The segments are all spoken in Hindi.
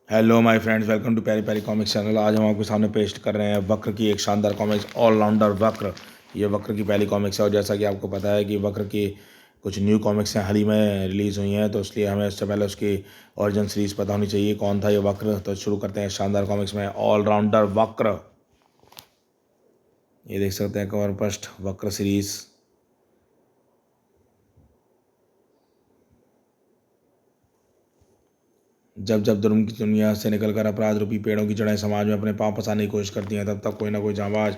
Hello my friends, welcome to प्यारी प्यारी कॉमिक्स चैनल। आज हम आपके सामने पेश कर रहे हैं वक्र की एक शानदार कॉमिक्स ऑलराउंडर वक्र। ये वक्र की पहली कॉमिक्स है और जैसा कि आपको पता है कि वक्र की कुछ न्यू कॉमिक्स हैं हाल ही में रिलीज़ हुई हैं, तो इसलिए हमें इससे पहले उसकी ओरिजिन सीरीज़ पता होनी चाहिए कौन था ये वक्र। तो शुरू करते हैं शानदार कॉमिक्स में ऑलराउंडर वक्र। ये देख सकते हैं कवर फर्स्ट वक्र सीरीज़। जब जब जुर्म की दुनिया से निकलकर अपराध रूपी पेड़ों की जड़ें समाज में अपने पांव पसारने की कोशिश करती हैं, तब तक कोई ना कोई जांबाज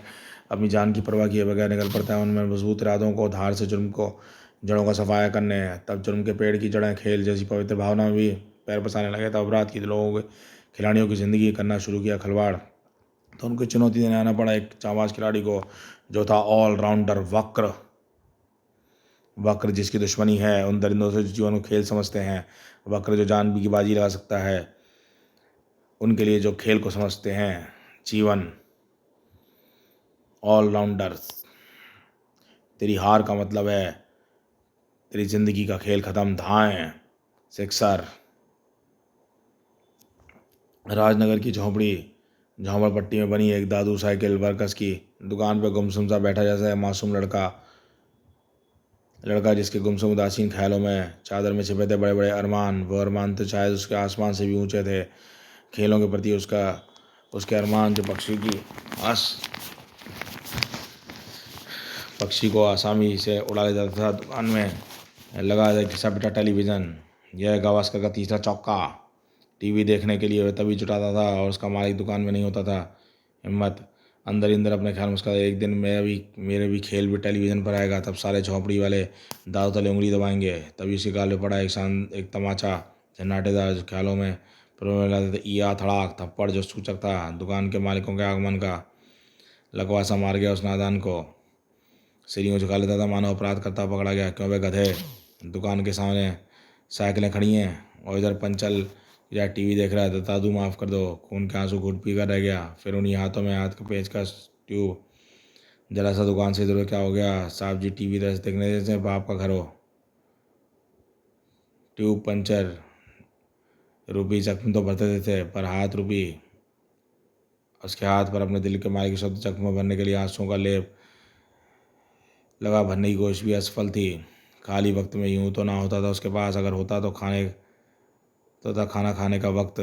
अपनी जान की परवाह किए बगैर निकल पड़ता है उनमें मजबूत इरादों को धार से जुर्म को जड़ों का सफाया करने। तब जुर्म के पेड़ की जड़ें खेल जैसी पवित्र भावना में भी पैर पसारने लगे, तब अपराध की लोगों के खिलाड़ियों की ज़िंदगी करना शुरू किया खिलवाड़। तो उनको चुनौती देने आना पड़ा एक जांबाज खिलाड़ी को, जो था ऑलराउंडर वक्र। वक्र जिसकी दुश्मनी है उन दरिंदों से जो जीवन को खेल समझते हैं। वक्र जो जान की बाजी लगा सकता है उनके लिए जो खेल को समझते हैं जीवन। ऑलराउंडर, तेरी हार का मतलब है तेरी जिंदगी का खेल खत्म। धाएं सिक्सर। राजनगर की झोंपड़पट्टी में बनी एक दादू साइकिल वर्कर्स की दुकान पर गुमसुम सा बैठा जैसा मासूम लड़का लड़का जिसके गुमसुम उदासीन ख्यालों में चादर में छिपे थे बड़े बड़े अरमान। वो अरमान तो शायद उसके आसमान से भी ऊंचे थे। खेलों के प्रति उसके अरमान जो पक्षी को आसानी से उड़ा ले जाता था। दुकान में लगा था घिसा पिटा टेलीविज़न। यह गावस्कर का तीसरा चौका। टीवी देखने के लिए वह तभी जुटाता था और उसका मालिक दुकान में नहीं होता था। हिम्मत अंदर ही अंदर अपने ख्याल में उसका, एक दिन मेरे भी खेल भी टेलीविज़न पर आएगा, तब सारे झोंपड़ी वाले दांव तले उंगली दबाएंगे। तभी उसके गाल में पड़ा एक तमाचा झन्नाटेदार जो ख्यालों में लाते थे। ईया थड़ाक थप्पड़ जो सूचक था दुकान के मालिकों के आगमन का। लकवा मार गया उस नादान को। सीढ़ियों झुका लेता था मानो अपराध करता पकड़ा गया। क्यों बे गधे, दुकान के सामने साइकिलें खड़ी हैं और इधर पंचल या टीवी देख रहा है। तो दादू माफ़ कर दो, खून के आंसू घुट पी कर रह गया। फिर उन्हीं हाथों में हाथ का पेचकस ट्यूब। जरा सा दुकान से इधर क्या हो गया साहब जी, टीवी दस देखने जैसे बाप का घर हो। ट्यूब पंचर रूपी जख्म तो भरते थे पर हाथ रूपी उसके हाथ पर अपने दिल के मारे के शब्द जख्म भरने के लिए आंसुओं का लेप लगा भरने की कोशिश भी असफल थी। खाली वक्त में यूं तो ना होता था उसके पास, अगर होता तो था खाना खाने का वक्त।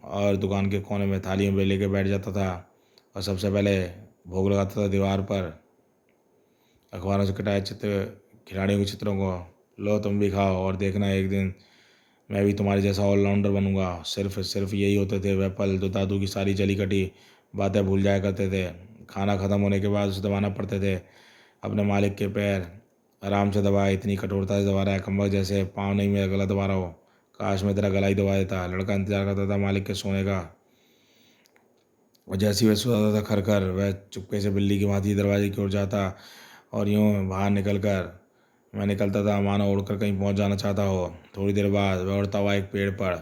और दुकान के कोने में थाली में लेके बैठ जाता था और सबसे पहले भोग लगाता था दीवार पर अखबारों से कटाए चित्र, खिलाड़ियों के चित्रों को। लो तुम भी खाओ और देखना एक दिन मैं भी तुम्हारे जैसा ऑलराउंडर बनूंगा। सिर्फ यही होते थे वह पल जो दादू की सारी जली कटी बातें भूल जाया करते थे। खाना ख़त्म होने के बाद उसे दबाना पड़ते थे अपने मालिक के पैर। आराम से दबाए, इतनी कठोरता से दबा रहा है कमबख्त जैसे पाँव नहीं मेरा गला दबा रहा हो। काश मैं तेरा गला ही दबा देता। लड़का इंतजार करता था मालिक के सोने का और जैसे ही वह सोता था खर खर वह चुपके से बिल्ली की भांति दरवाजे की ओर जाता और यूं बाहर मैं निकलता था मानो उड़कर कहीं पहुंच जाना चाहता हो। थोड़ी देर बाद वह उड़ता हुआ एक पेड़ पर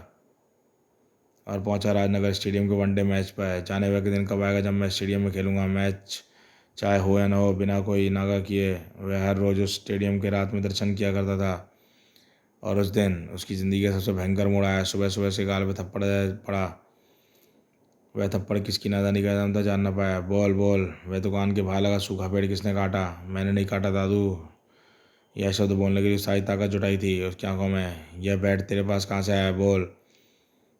और पहुंचा राजनगर स्टेडियम के वनडे मैच पर। जाने वह के दिन कब आएगा जब मैं स्टेडियम में खेलूंगा मैच, चाहे हो या ना हो। बिना कोई नागा किए वह हर रोज़ उस स्टेडियम के रात में दर्शन किया करता था और उस दिन उसकी ज़िंदगी का सबसे भयंकर मोड़ आया। सुबह सुबह से गाल पे थप्पड़ पड़ा। वह थप्पड़ किसकी नादानी का नाम था जान ना पाया। बोल बोल, वह दुकान के बाहर लगा सूखा पेड़ किसने काटा? मैंने नहीं काटा दादू। यह शब्द बोलने के लिए सारी ताकत जुटाई थी उसकी आंखों में। यह बैट तेरे पास कहाँ से आया? बोल,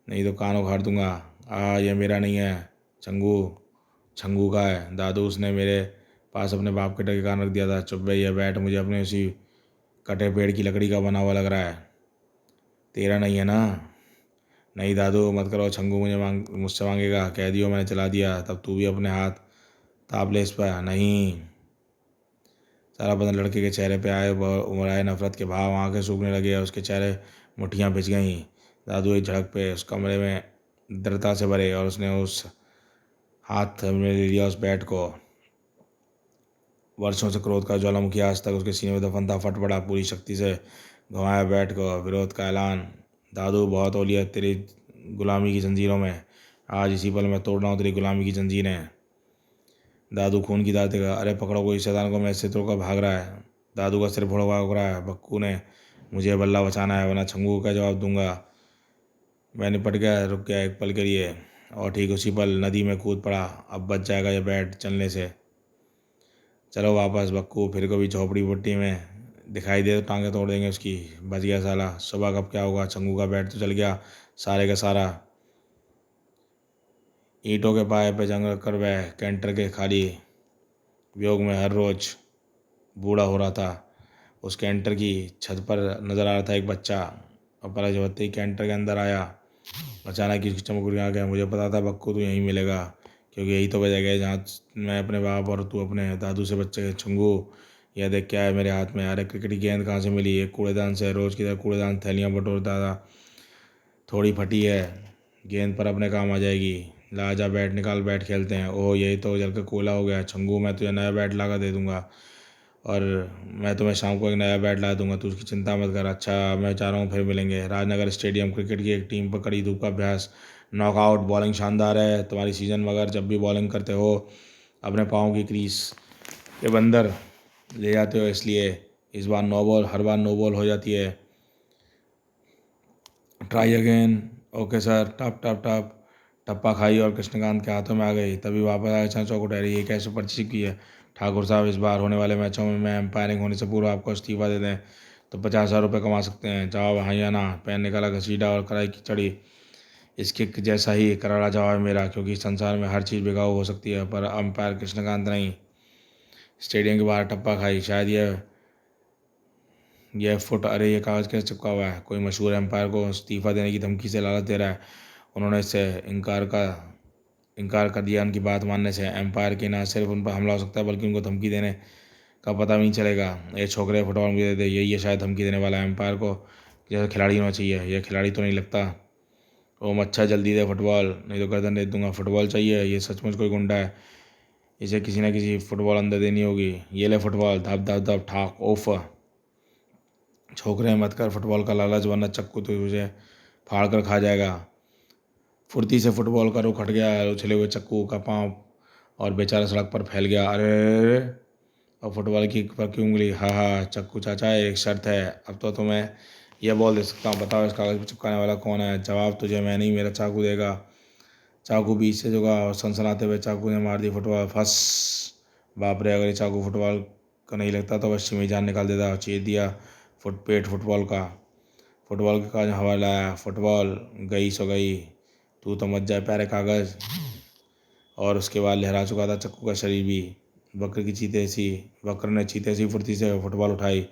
नहीं तो कान उखाड़ दूंगा। यह मेरा नहीं है, छंगू छंगू का है दादू। उसने मेरे पास अपने बाप के डर के कारण रख दिया था। चुप बे, यह बैट मुझे अपने उसी कटे पेड़ की लकड़ी का बना हुआ लग रहा है। तेरा नहीं है ना? नहीं दादू मत करो, छंगू मुझसे मांगेगा। कह दियो मैंने चला दिया, तब तू भी अपने हाथ ताप ले इस पर। नहीं। सारा बदन लड़के के चेहरे पे उमड़ाए नफरत के भाव। आंखें सूखने लगे और उसके चेहरे मुट्ठियाँ भिज गईं। दादू एक झड़क पे उस कमरे में दृढ़ता से भरे और उसने उस हाथ में ले लिया उस बैट को। वर्षों से क्रोध का ज्वालामुखी आज तक उसके सीने में दफन था फट पड़ा। पूरी शक्ति से घुमाया बैट को। विरोध का ऐलान। दादू बहुत ओलियत तेरी गुलामी की जंजीरों में। आज इसी पल मैं तोड़ रहा हूँ तेरी गुलामी की जंजीरें। दादू खून की दाद देगा। अरे पकड़ो कोई शैतान को, मैं इससे तोड़कर भाग रहा है। दादू का सिर भुड़वा उग रहा है। बक्कू ने मुझे बल्ला बचाना है वरना छंगू को क्या जवाब दूंगा। मैं निपट गया, रुक गया एक पल के लिए और ठीक उसी पल नदी में कूद पड़ा। अब बच जाएगा ये बैट चलने से। चलो वापस बक्कू, फिर कभी झोपड़ी वोपड़ी में दिखाई दे तो टांगे तोड़ देंगे उसकी। बच गया साला। सुबह कब क्या होगा, चंगू का बैट तो चल गया सारे का सारा। ईंटों के पाए पे जंग कर वह कैंटर के खाली वियोग में हर रोज बूढ़ा हो रहा था। उस कैंटर की छत पर नजर आ रहा था एक बच्चा, और पलक झपकते ही कैंटर के अंदर आया। अचानक ही उसकी चमक उड़ आ गया। मुझे पता था बक्कू तू यहीं मिलेगा, क्योंकि यही तो वह जगह है जहाँ मैं अपने बाप और तू अपने दादू से बच्चे के। चंगू, यह देख क्या है मेरे हाथ में। अरे क्रिकेट की गेंद कहाँ से मिली, एक कूड़ेदान से। रोज की तरह कूड़ेदान थैलियाँ बटोरता था। थोड़ी फटी है, गेंद पर अपने काम आ जाएगी। ला जा बैट निकाल, बैट खेलते हैं। ओह यही तो जल के कोयला हो गया। चंगू, मैं तुझे नया बैट ला कर दे दूंगा, और मैं तुम्हें शाम को एक नया बैट ला दूंगा, तू उसकी चिंता मत कर। अच्छा मैं चाह रहा हूँ फिर मिलेंगे। राजनगर स्टेडियम, क्रिकेट की एक टीम पर कड़ी धूप का अभ्यास। नॉकआउट, बॉलिंग शानदार है तुम्हारी सीजन, मगर जब भी बॉलिंग करते हो अपने पाँव की क्रीज के बंदर ले जाते हो, इसलिए इस बार नो बॉल, हर बार नो बॉल हो जाती है। Try again. Okay sir. टप टप टप। टप्पा खाई और कृष्णकांत के हाथों में आ गई। तभी वापस आए छह चौको ठहरी। ये कैसे पर्ची की है ठाकुर साहब, इस बार होने वाले मैचों में मैं एम्पायरिंग होने से पूर्व आपको इस्तीफा दे दें तो 50,000 रुपये कमा सकते हैं। जवाब हाँ या ना। पेन निकाला, घसीटा और कढ़ाई की चढ़ी। इसके जैसा ही करारा जवाब है मेरा, क्योंकि संसार में हर चीज़ बिकाऊ हो सकती है, पर अंपायर कृष्णकांत नहीं। स्टेडियम के बाहर टप्पा खाई। शायद यह फुट, अरे ये कागज़ कैसे चिपका हुआ है। कोई मशहूर एम्पायर को इस्तीफा देने की धमकी से लालच दे रहा है। उन्होंने इससे इनकार कर दिया। उनकी बात मानने से एम्पायर की न सिर्फ उन पर हमला हो सकता है, बल्कि उनको धमकी देने का पता भी नहीं चलेगा। ये छोकरे फुटबॉल मुझे दे दे, यही है शायद धमकी देने वाला। एम्पायर को जैसा खिलाड़ी होना चाहिए, यह खिलाड़ी तो नहीं लगता। ओम अच्छा जल्दी दे फुटबॉल, नहीं तो गर्दन दे दूंगा। फुटबॉल चाहिए, ये सचमुच कोई गुंडा है, इसे किसी ना किसी फुटबॉल अंदर देनी होगी। ये ले फुटबॉल। धप धप धप ठाक ओफ। छोकरे मत कर फुटबॉल का लालच, वरना चक्कू तो तुझे फाड़ कर खा जाएगा। फुर्ती से फुटबॉल का रुख हट गया। उछले हुए चक्कू का पाँव और बेचारा सड़क पर फैल गया। अरे, और फुटबॉल की पर क्यों उंगली। हाँ हाँ चक्कू चाचा, एक शर्त है। अब तो तुम्हें यह बॉल दे सकता हूँ। बताओ इस कागज़ पर चिपकाने वाला कौन है। जवाब तुझे मैं नहीं, मेरा चाकू देगा। चाकू बीच से झुका और सनसनाते हुए चाकू ने मार दी फुटबॉल। फंस। बाप रे, अगर ये चाकू फुटबॉल का नहीं लगता तो अवश्य में जान निकाल देता। चीर दिया पेट फुटबॉल का। फुटबॉल के कागज हवा लाया। फुटबॉल गई सो गई, तू तो मत जाए प्यारे कागज़। और उसके बाद लहरा चुका था चक्कू का शरीर भी। वक्र ने चीते सी फुर्ती से फुटबॉल उठाई।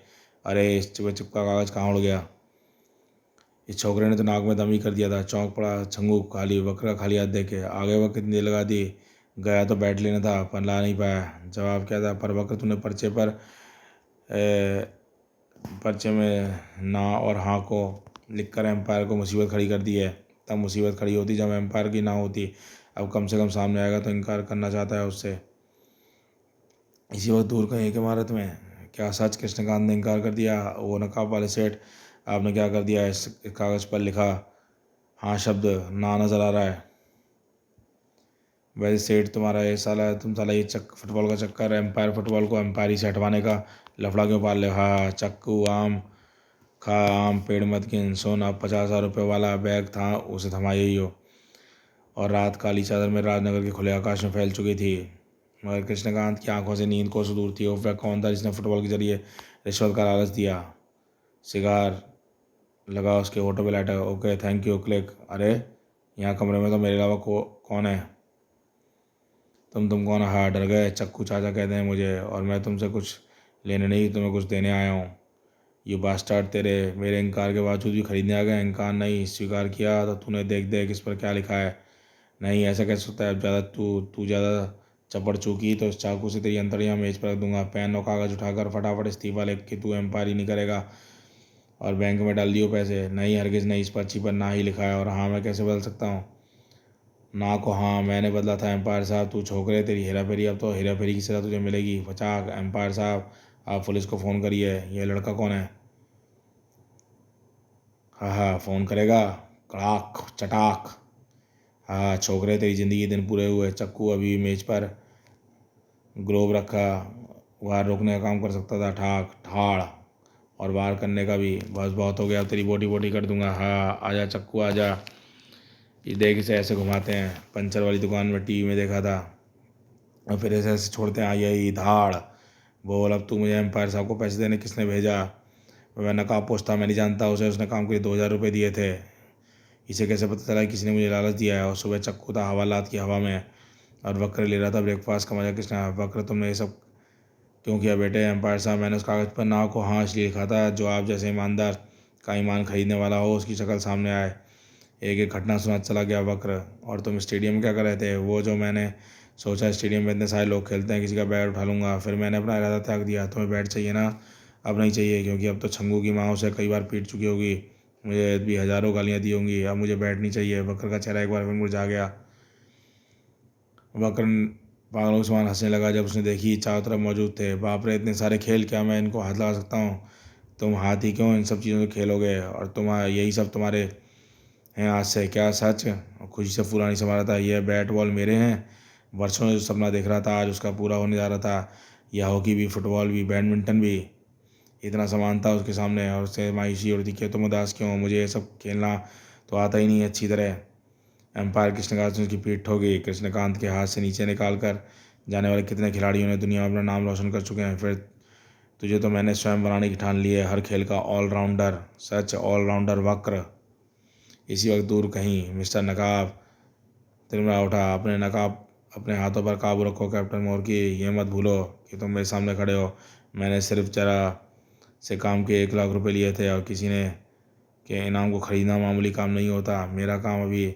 अरे इस चिपका कागज़ कहाँ उड़ गया। इस छोकरे ने तो नाक में दम ही कर दिया था। चौंक पड़ा छंगू, खाली वक्र खाली हाथ देखे। आगे वक्त कितनी देर लगा दी। गया तो बैट लेना था, पर ला नहीं पाया। जवाब क्या था। पर वक्र तूने पर्चे में ना और हाँ को लिखकर एम्पायर को मुसीबत खड़ी कर दी है। तब मुसीबत खड़ी होती जब एम्पायर की ना होती। अब कम से कम सामने आएगा तो इनकार करना चाहता है उससे। इसी वक्त दूर कहीं एक इमारत में। क्या सच कृष्णकांत ने इनकार कर दिया। वो नकाब वाले सेठ, आपने क्या कर दिया। इस कागज़ पर लिखा हाँ शब्द ना नज़र आ रहा है। वैसे सेठ तुम्हारा ये साला, तुम साला ये फुटबॉल का चक्कर, एम्पायर फुटबॉल को एम्पायरी से हटवाने का लफड़ा क्यों पाल ले। हाँ चक्कू आम खा, आम पेड़ मत गिन। सोना 50,000 रुपये वाला बैग था, उसे थमा यही हो। और रात काली चादर में राजनगर के खुले आकाश में फैल चुकी थी, मगर कृष्णकांत की आंखों से नींद कोसों दूर थी। वह कौन था जिसने फुटबॉल के जरिए रिश्वत का लालच दिया। सिगार लगा उसके होठों पे lighter. Okay thank you click. अरे यहाँ कमरे में तो मेरे अलावा कौन है। तुम कौन। हाँ डर गए। चक्कू चाचा कहते हैं मुझे, और मैं तुमसे कुछ लेने नहीं तुम्हें कुछ देने आया हूँ। ये बास्टार्ड तेरे मेरे इनकार के बावजूद भी खरीदने आ गए। इनकार नहीं स्वीकार किया तो तूने देख देख इस पर क्या लिखा है। नहीं ऐसा कैसे सकता है। अब ज़्यादा तू ज़्यादा चपड़ चूकी तो इस चाकू से तेरी अंतड़ियाँ मेज पर रख दूंगा। पेन और कागज़ उठाकर फटाफट इस्तीफा लिख कि तू एम्पायर ही नहीं करेगा और बैंक में डाल दियो पैसे। नहीं हरगिज़ नहीं, इस पर्ची पर ना ही लिखा है, और हाँ मैं कैसे बदल सकता हूँ। ना को हाँ मैंने बदला था एम्पायर साहब। तू छोकरे तेरी हेरा फेरी, अब तो हेरा फेरी की सज़ा तुझे मिलेगी। फचाक। एम्पायर साहब आप पुलिस को फ़ोन करिए। यह लड़का कौन है। हाँ हाँ फ़ोन करेगा। कड़ाक चटाक। हाँ छोकरे तेरी ज़िंदगी दिन पूरे हुए। चक्कू अभी मेज पर ग्लोब रखा, वार रोकने का काम कर सकता था। ठाक ठाड़, और वार करने का भी। बस बहुत हो गया, अब तेरी बोटी बोटी कर दूंगा। हाँ आजा चक्कू आजा। ये देख इसे ऐसे घुमाते हैं, पंचर वाली दुकान में टीवी में देखा था, और फिर ऐसे ऐसे छोड़ते हैं, आई आई धाड़। बोल अब तू मुझे एम्पायर साहब को पैसे देने किसने भेजा? मैंने कहा पूछता, मैं नहीं जानता उसे, उसने काम के लिए 2,000 रुपये दिए थे। इसे कैसे पता चला किसी ने मुझे लालच दिया है? और सुबह चक्कू था हवालात की हवा में, और वक्र ले रहा था ब्रेकफास्ट का मजा। किसने? वक्र, तुमने ये सब क्यों किया बेटे? एम्पायर साहब, मैंने उस कागज़ पर नाव को हाँ इसलिए लिखा था जो आप जैसे ईमानदार का ईमान खरीदने वाला हो उसकी शक्ल सामने आए। एक एक घटना सुना चला गया वक्र। और तुम स्टेडियम में क्या कर रहे थे? वो जो मैंने सोचा स्टेडियम में इतने सारे लोग खेलते हैं, किसी का बैट उठा लूँगा, फिर मैंने अपना इरादा त्याग दिया। तुम्हें बैट चाहिए ना? अब नहीं चाहिए, क्योंकि अब तो छंगू की माँ उसे कई बार पीट चुकी होगी, मुझे भी हज़ारों गालियाँ दी होंगी। अब मुझे बैट नहीं चाहिए। वक्र का चेहरा एक बार फिर मुरझा गया। वक्र पागलों के समान हंसने लगा जब उसने देखी चारों तरफ मौजूद थे। बाप रे, इतने सारे खेल, क्या मैं इनको हाथ लगा सकता हूँ? तुम हाथ ही क्यों, इन सब चीज़ों से खेलोगे? और यही सब तुम्हारे हैं आज से? क्या सच? और खुशी से फूला नहीं समा रहा था। यह बैट बॉल मेरे हैं। वर्षों से जो सपना देख रहा था आज उसका पूरा होने जा रहा था। यह हॉकी भी, फुटबॉल भी, बैडमिंटन भी, इतना सामान था उसके सामने, और उससे मायूसी उड़ती कि तुम उदास क्यों? मुझे ये सब खेलना तो आता ही नहीं अच्छी तरह। एम्पायर कृष्णकांत ने उसकी पीठ ठोकी। कृष्णकांत के हाथ से नीचे निकाल कर जाने वाले कितने खिलाड़ियों ने दुनिया में अपना नाम रोशन कर चुके हैं। फिर तुझे तो मैंने स्वयं बनाने की ठान ली है, हर खेल का ऑलराउंडर। सच ऑलराउंडर वक्र। इसी वक्त दूर कहीं मिस्टर नकाब तिलमिला उठा। अपने नकाब अपने हाथों पर काबू रखो कैप्टन मोर्की, ये मत भूलो कि तुम मेरे सामने खड़े हो। मैंने सिर्फ जरा से काम के 1,00,000 रुपये लिए थे, और किसी ने के इनाम को खरीदना मामूली काम नहीं होता। मेरा काम अभी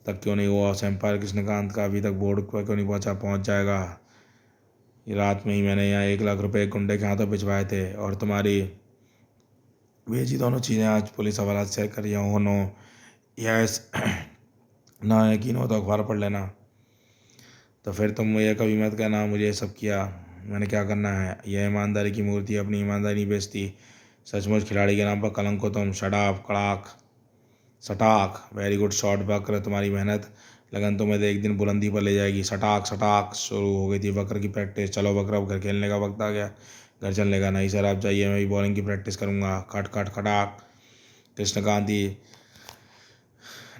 तक क्यों नहीं हुआ? एम्पायर कृष्णकांत का अभी तक बोर्ड पर क्यों नहीं पहुंचा? पहुंच जाएगा। ये रात में ही मैंने यहाँ 1,00,000 रुपये एक गुंडे के हाथों भिजवाए थे, और तुम्हारी भेजी दोनों चीज़ें आज पुलिस हवालात से कर रही हो। नो यस ना यकीन हो तो अखबार पढ़ लेना। तो फिर तुम मुझे कभी मत कहना मुझे ये सब किया। मैंने क्या करना है? यह ईमानदारी की मूर्ति अपनी ईमानदारी नहीं बेचती। सचमुच खिलाड़ी के नाम पर कलंक हो तुम। शडाब कड़ाक सटाक। वेरी गुड शॉट बकर, तुम्हारी मेहनत लगन तुम्हें एक दिन बुलंदी पर ले जाएगी। सटाक सटाक शुरू हो गई थी बकर की प्रैक्टिस। चलो बकर, अब घर खेलने का वक्त आ गया। घर चलने का? नहीं सर, आप जाइए, मैं भी बॉलिंग की प्रैक्टिस करूंगा। खट खट खटाक। कृष्णकांत ही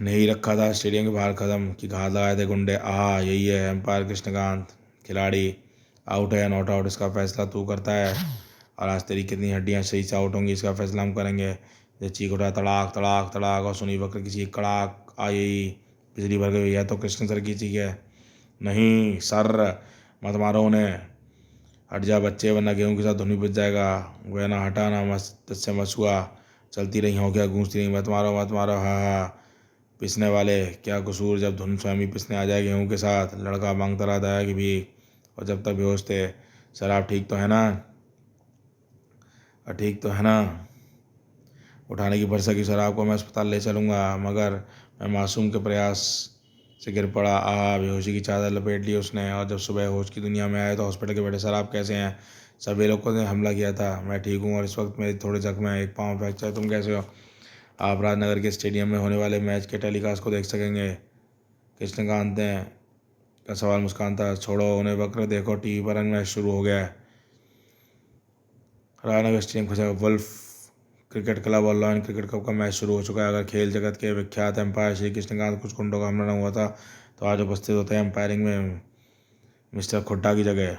नहीं रखा था स्टेडियम के बाहर कदम की घात लगाए थे गुंडे। यही है एम्पायर कृष्णकांत। खिलाड़ी आउट है या नॉट आउट इसका फैसला तू करता है, और आज तेरी कितनी हड्डियां सही से आउट होंगी इसका फैसला हम करेंगे। ये चीख उठा तड़ाक तड़ाक तड़ाक, और सुनी वक्र किसी कड़ाक आई, बिजली भर गई। है तो कृष्ण सर की चीख है। नहीं सर, मत मारो उन्हें, हट जा बच्चे, वरना गेहूं के साथ धुनी बच जाएगा। वह ना हटा ना मस्त से मसुआ चलती रही हो क्या गूंजती रही। मत मारो मत मारो, हाँ हाँ। पिसने वाले क्या कसूर, जब धुन स्वयं ही पिसने आ जाए गेहूं के साथ। लड़का मांगता रहा दया की भी, और जब तक बेहोश थे। सर आप ठीक तो है ना? ठीक तो है ना? उठाने की भरसा की। सर आपको मैं अस्पताल ले चलूँगा, मगर मैं मासूम के प्रयास से गिर पड़ा। बेहोशी की चादर लपेट ली उसने, और जब सुबह होश की दुनिया में आया तो हॉस्पिटल के बेटे। सर आप कैसे हैं? सभी लोगों ने हमला किया था, मैं ठीक हूँ, और इस वक्त मेरे थोड़े जख्म हैं, एक पाँव फ्रैक्चर। तुम कैसे हो? आप राजनगर के स्टेडियम में होने वाले मैच के टेलीकास्ट को देख सकेंगे। कृष्णकांत ने का सवाल मुस्कान था। छोड़ो उन्हें वक्र, देखो टीवी पर मैच शुरू हो गया है। राजनगर स्टेडियम खचा वुल्फ क्रिकेट क्लब और लॉयन क्रिकेट क्लब का मैच शुरू हो चुका है। अगर खेल जगत के विख्यात एम्पायर श्री कृष्णकांत कुछ कुंडों का हमला न हुआ था तो आज उपस्थित होते हैं एम्पायरिंग में मिस्टर खुड्डा की जगह।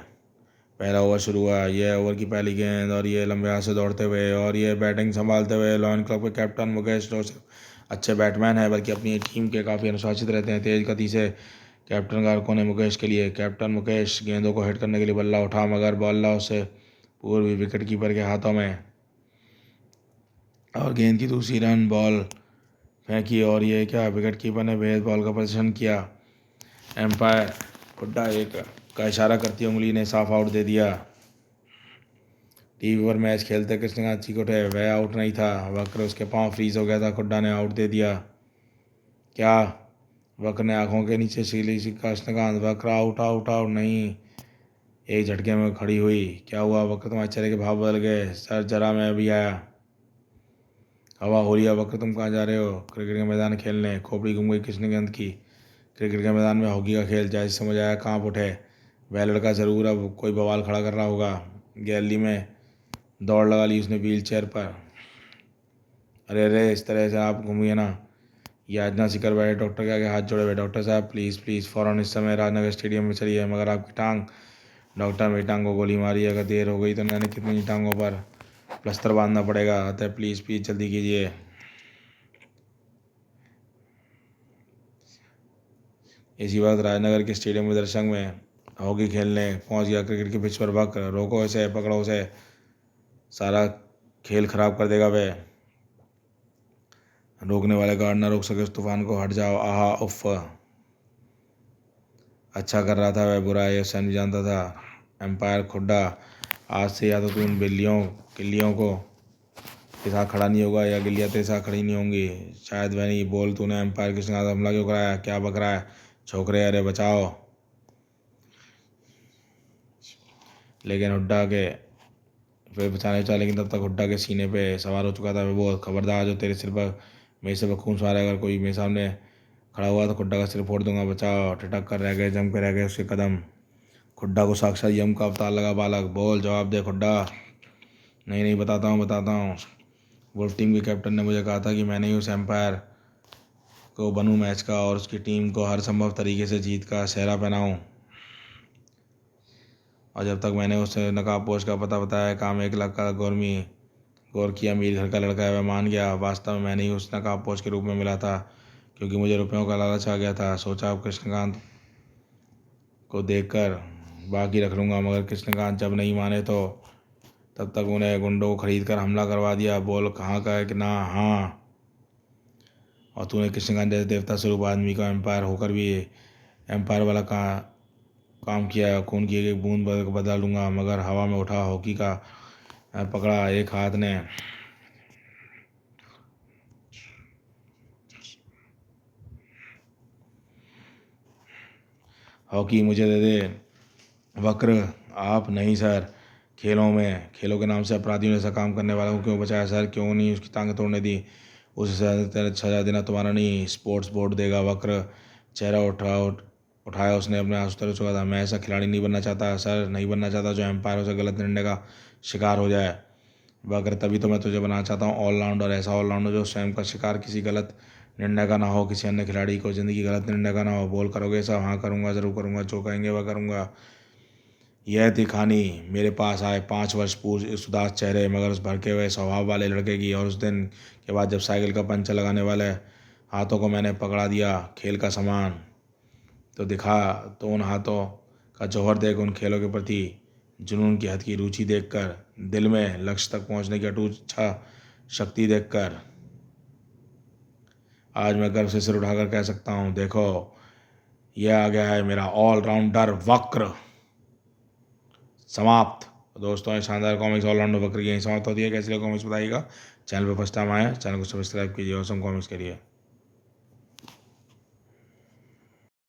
पहला ओवर शुरू हुआ। यह ओवर की पहली गेंद, और ये लंबे हाथ से दौड़ते हुए, और ये बैटिंग संभालते हुए लॉयन क्लब के कैप्टन मुकेश, जो अच्छे बैट्समैन है बल्कि अपनी टीम के काफ़ी अनुशासित रहते हैं। तेज गति से कैप्टन कारकों ने मुकेश के लिए, कैप्टन मुकेश गेंदों को हिट करने के लिए बल्ला उठा, मगर बल्ला उससे पूर्व विकेट कीपर के हाथों में, और गेंद की दूसरी रन बॉल फेंकी, और ये क्या, विकेट कीपर ने बेहद बॉल का प्रदर्शन किया। एम्पायर खुड्डा एक का इशारा करती उंगली ने साफ आउट दे दिया। टीवी पर मैच खेलते कृष्णकांत चीख उठे। वह आउट नहीं था, वक्र उसके पांव फ्रीज हो गया था। खुड्डा ने आउट दे दिया। क्या? वक्र ने आंखों के नीचे सीली सी कृष्णकांत, वक्र आउट आउट आउट। नहीं। एक झटके में खड़ी हुई। क्या हुआ वक्र, तुम्हारे चेहरे के भाव बदल गए। सर जरा मैं अभी आया। हवा हो रही है वक्र, तुम कहाँ जा रहे हो? क्रिकेट के मैदान खेलने। खोपड़ी घूम गई कृष्णकांत की। क्रिकेट के मैदान में हॉकी का खेल, जैसे समझ आया कांप उठे। वह लड़का ज़रूर अब कोई बवाल खड़ा कर रहा होगा। गैलरी में दौड़ लगा ली उसने व्हील चेयर पर। अरे अरे, इस तरह से आप घूमिए ना, याचना सी कर बैठे डॉक्टर के आगे हाथ जोड़े हुए। डॉक्टर साहब प्लीज़ प्लीज़ फ़ौरन इस समय राजनगर स्टेडियम में चलिए, मगर आपकी टांग। डॉक्टर मेरी टांग को गोली मारी, अगर देर हो गई तो मैंने कितनी टांगों पर प्लस्तर बांधना पड़ेगा, अतः प्लीज़ प्लीज़ जल्दी कीजिए। इसी वक्त राजनगर के स्टेडियम में दर्शक में हॉकी खेलने पहुंच गया। क्रिकेट के पिच पर वक्त, रोको इसे, पकड़ो उसे, सारा खेल खराब कर देगा वह। रोकने वाले गार्ड ना रोक सके उस तूफान को, हट जाओ, आहा उफ। अच्छा कर रहा था वह, बुरा ये सन भी जानता था। एम्पायर खुड्डा, आज से या तो तू उन बिल्लियों किल्लियों को के साथ खड़ा नहीं होगा या गिल्लियाँ तेरे साथ खड़ी नहीं होंगी। शायद वह नहीं। बोल, तूने एम्पायर के साथ हमला क्यों कराया? क्या बक रहा है छोकरे? अरे बचाओ। लेकिन हुड्डा के फिर बचाने चला, लेकिन तब तक हुड्डा के सीने पे सवार हो चुका था। वह बोल, खबरदार, जो तेरे सिर पर मेरे सिर पर खून सवार है, अगर कोई मेरे सामने खड़ा हुआ तो खुड्डा का सिर फोड़ दूंगा। बचाओ। ठिठक कर रह गए, जम के रह गए उसके कदम। खुड्डा को साक्षात यम का अवतार लगा बालक। बोल, जवाब दे खुड्डा। नहीं नहीं, बताता हूँ बताता हूँ। वुल्फ टीम के कैप्टन ने मुझे कहा था कि मैंने ही उस एम्पायर को बनूं मैच का, और उसकी टीम को हर संभव तरीके से जीत का सेहरा पहनाऊं। और जब तक मैंने उसे नकाबपोश का पता बताया, काम 1 लाख का गौर की अमीर घर का लड़का है, वह मान गया। वास्तव में मैंने ही उस नकाबपोश के रूप में मिला था, क्योंकि मुझे रुपयों का लालच आ गया था। सोचा अब कृष्णकांत को देखकर बाकी रख लूँगा, मगर कृष्णकांत जब नहीं माने तो तब तक उन्हें गुंडों को खरीद कर हमला करवा दिया। बोल, कहाँ का है कि ना? हाँ। और तूने कृष्णकांत जैसे देवता स्वरूप आदमी को एम्पायर होकर भी एम्पायर वाला काम किया। खून की एक बूंद बदला लूँगा। मगर हवा में उठा हॉकी का पकड़ा एक हाथ ने। हॉकी मुझे दे दे। वक्र, आप नहीं सर। खेलों के नाम से अपराधियों ने ऐसा काम करने वालों को क्यों बचाया सर? क्यों नहीं उसकी टांगें तोड़ने दी? उसे सजा देना तुम्हारा नहीं, स्पोर्ट्स बोर्ड देगा। वक्र चेहरा उठाया उसने, अपने आंसू तर चुका था। मैं ऐसा खिलाड़ी नहीं बनना चाहता सर, नहीं बनना चाहता जो एम्पायरों से गलत निर्णय का शिकार हो जाए। वक्र, तभी तो मैं तुझे बनाना चाहता हूँ ऑलराउंडर, ऐसा ऑलराउंडर जो स्वयं का शिकार किसी गलत निर्णय का ना हो, किसी अन्य खिलाड़ी को ज़िंदगी गलत निर्णय का ना हो। बोल, करोगे सब? हाँ करूँगा, ज़रूर करूँगा, जो कहेंगे वह करूँगा। यह थी कहानी मेरे पास आए 5 वर्ष पूर्व इस उदास चेहरे मगर उस भड़के हुए स्वभाव वाले लड़के की। और उस दिन के बाद जब साइकिल का पंचर लगाने वाले हाथों को मैंने पकड़ा दिया खेल का सामान, तो दिखा, तो उन हाथों का जौहर देख, उन खेलों के प्रति जुनून की हद की रुचि देखकर, दिल में लक्ष्य तक पहुंचने की अटूट इच्छा शक्ति देखकर, आज मैं गर्व से सिर उठाकर कह सकता हूँ, देखो, यह आ गया है मेरा ऑलराउंडर वक्र। समाप्त। दोस्तों, ये शानदार कॉमिक्स ऑलराउंडर वक्र की यहीं समाप्त होती है। कैसी लगी कॉमिक्स बताइएगा। चैनल पर फर्स्ट टाइम आए, चैनल को सब्सक्राइब कीजिए ऑसम कॉमिक्स के लिए।